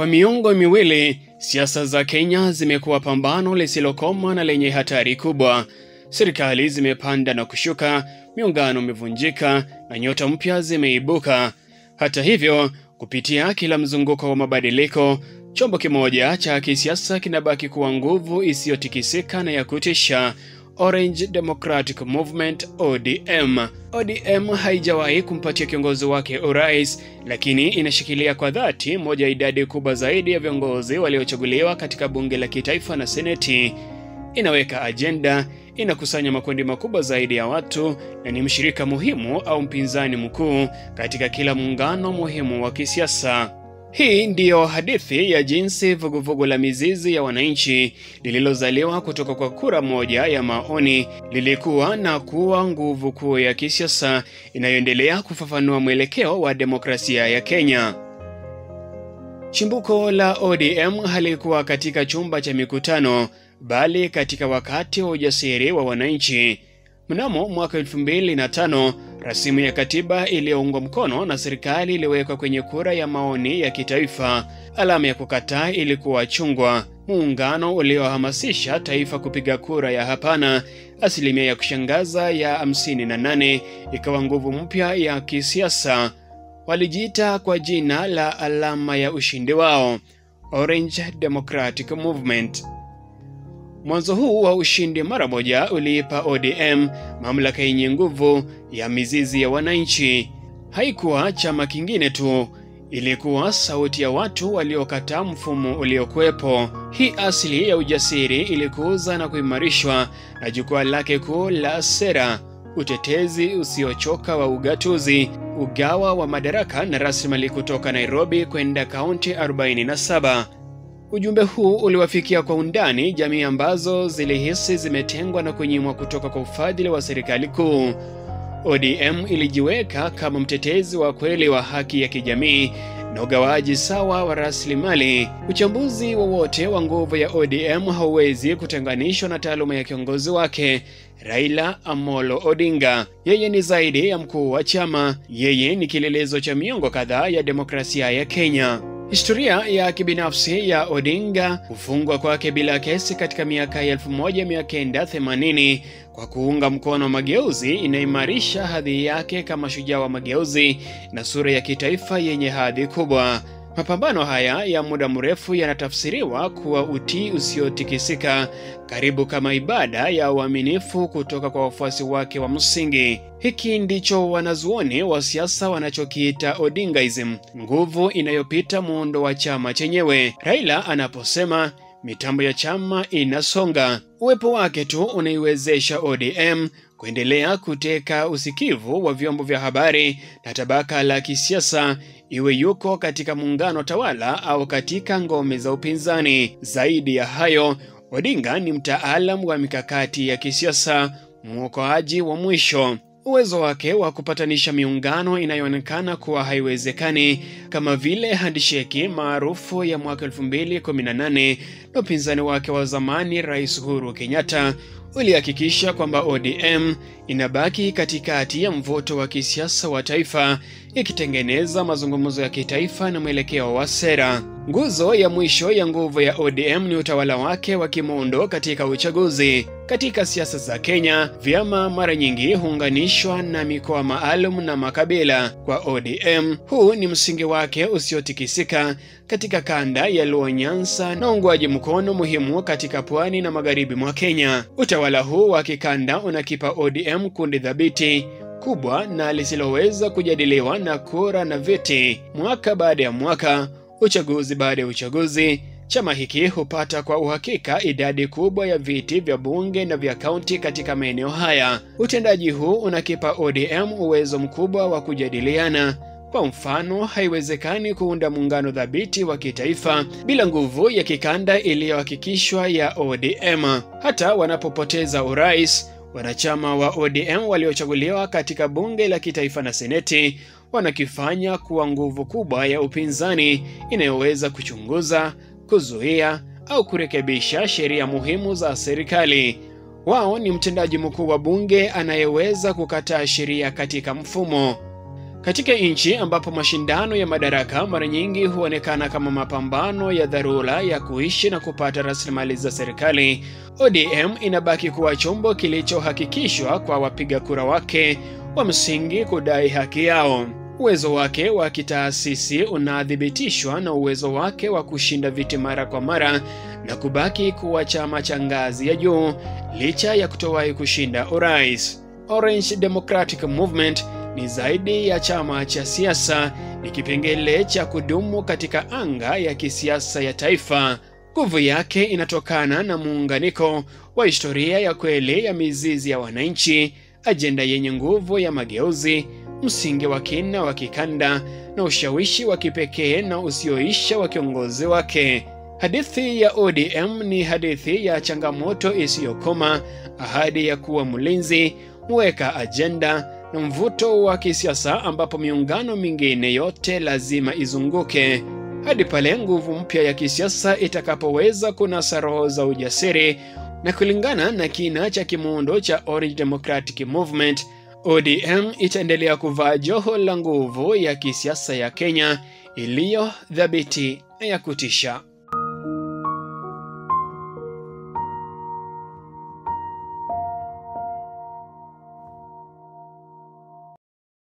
Kwa miongo miwili, siasa za Kenya zimekuwa pambano lisilokoma na lenye hatari kubwa. Serikali zimepanda na kushuka, miungano imevunjika na nyota mpya zimeibuka. Hata hivyo, kupitia kila mzunguko wa mabadiliko, chombo kimoja cha kisiasa kinabaki kuwa nguvu isiyotikisika na ya kutisha: Orange Democratic Movement ODM. ODM haijawahi kumpatia kiongozi wake urais, lakini inashikilia kwa dhati moja ya idadi kubwa zaidi ya viongozi waliochaguliwa katika bunge la kitaifa na seneti. Inaweka agenda, inakusanya makundi makubwa zaidi ya watu na ni mshirika muhimu au mpinzani mkuu katika kila muungano muhimu wa kisiasa. Hii ndiyo hadithi ya jinsi vuguvugu la mizizi ya wananchi lililozaliwa kutoka kwa kura moja ya maoni lilikuwa na kuwa nguvu kuu ya kisiasa inayoendelea kufafanua mwelekeo wa demokrasia ya Kenya. Chimbuko la ODM halikuwa katika chumba cha mikutano, bali katika wakati wa ujasiri wa wananchi. Mnamo mwaka 2005, rasimu ya katiba iliyoungwa mkono na serikali iliwekwa kwenye kura ya maoni ya kitaifa. Alama ya kukataa ilikuwa chungwa. Muungano uliohamasisha taifa kupiga kura ya hapana, asilimia ya kushangaza ya 58, ikawa nguvu mpya ya kisiasa. Walijiita kwa jina la alama ya ushindi wao, Orange Democratic Movement. Mwanzo huu wa ushindi mara moja uliipa ODM mamlaka yenye nguvu ya mizizi ya wananchi. Haikuwa chama kingine tu, ilikuwa sauti ya watu waliokataa mfumo uliokuwepo. Hii asili ya ujasiri ilikuza na kuimarishwa na jukwaa lake kuu la sera: utetezi usiochoka wa ugatuzi, ugawa wa madaraka na rasilimali kutoka Nairobi kwenda kaunti 47. Ujumbe huu uliwafikia kwa undani jamii ambazo zilihisi zimetengwa na kunyimwa kutoka kwa ufadhili wa serikali kuu. ODM ilijiweka kama mtetezi wa kweli wa haki ya kijamii na ugawaji sawa wa rasilimali. Uchambuzi wowote wa nguvu ya ODM hauwezi kutenganishwa na taaluma ya kiongozi wake, Raila Amolo Odinga. Yeye ni zaidi ya mkuu wa chama, yeye ni kilelezo cha miongo kadhaa ya demokrasia ya Kenya. Historia ya kibinafsi ya Odinga: kufungwa kwake bila kesi katika miaka ya 1980 kwa kuunga mkono mageuzi inaimarisha hadhi yake kama shujaa wa mageuzi na sura ya kitaifa yenye hadhi kubwa. Mapambano haya ya muda mrefu yanatafsiriwa kuwa utii usiotikisika, karibu kama ibada ya uaminifu kutoka kwa wafuasi wake wa msingi. Hiki ndicho wanazuoni wa siasa wanachokiita Odingaism, nguvu inayopita muundo wa chama chenyewe. Raila anaposema mitambo ya chama inasonga, uwepo wake tu unaiwezesha ODM kuendelea kuteka usikivu wa vyombo vya habari na tabaka la kisiasa, iwe yuko katika muungano tawala au katika ngome za upinzani. Zaidi ya hayo, Odinga ni mtaalamu wa mikakati ya kisiasa, mwokoaji wa mwisho. Uwezo wake wa kupatanisha miungano inayoonekana kuwa haiwezekani, kama vile handshake maarufu ya mwaka 2018 na upinzani wake wa zamani Rais Uhuru Kenyatta, ulihakikisha kwamba ODM inabaki katikati ya mvuto wa kisiasa wa taifa, ikitengeneza mazungumzo ya kitaifa na mwelekeo wa sera. Nguzo ya mwisho ya nguvu ya ODM ni utawala wake wa kimuundo katika uchaguzi. Katika siasa za Kenya, vyama mara nyingi huunganishwa na mikoa maalum na makabila. Kwa ODM, huu ni msingi wake usiotikisika katika kanda ya Luo Nyanza na uungwaji mkono muhimu katika pwani na magharibi mwa Kenya. Utawala huu wa kikanda unakipa ODM kundi dhabiti, kubwa na lisiloweza kujadiliwa na kura na viti. Mwaka baada ya mwaka, uchaguzi baada ya uchaguzi, chama hiki hupata kwa uhakika idadi kubwa ya viti vya bunge na vya kaunti katika maeneo haya. Utendaji huu unakipa ODM uwezo mkubwa wa kujadiliana. Kwa mfano, haiwezekani kuunda muungano dhabiti wa kitaifa bila nguvu ya kikanda iliyohakikishwa ya ODM. Hata wanapopoteza urais, wanachama wa ODM waliochaguliwa katika bunge la kitaifa na seneti wanakifanya kuwa nguvu kubwa ya upinzani inayoweza kuchunguza, kuzuia au kurekebisha sheria muhimu za serikali. Wao ni mtendaji mkuu wa bunge anayeweza kukataa sheria katika mfumo. Katika nchi ambapo mashindano ya madaraka mara nyingi huonekana kama mapambano ya dharura ya kuishi na kupata rasilimali za serikali, ODM inabaki kuwa chombo kilichohakikishwa kwa wapiga kura wake wa msingi kudai haki yao. Uwezo wake wa kitaasisi unadhibitishwa na uwezo wake wa kushinda viti mara kwa mara na kubaki kuwa chama cha ngazi ya juu licha ya kutowahi kushinda urais. Orange Democratic Movement ni zaidi ya chama cha siasa, ni kipengele cha kudumu katika anga ya kisiasa ya taifa. Nguvu yake inatokana na muunganiko wa historia ya kweli ya mizizi ya wananchi, ajenda yenye nguvu ya mageuzi, msingi wa kina wa kikanda na ushawishi wa kipekee na usioisha wa kiongozi wake. Hadithi ya ODM ni hadithi ya changamoto isiyokoma, ahadi ya kuwa mlinzi, mweka ajenda na mvuto wa kisiasa ambapo miungano mingine yote lazima izunguke hadi pale nguvu mpya ya kisiasa itakapoweza kunasa roho za ujasiri. Na kulingana na kina cha kimuundo cha Orange Democratic Movement, ODM itaendelea kuvaa joho la nguvu ya kisiasa ya Kenya iliyo thabiti na ya kutisha.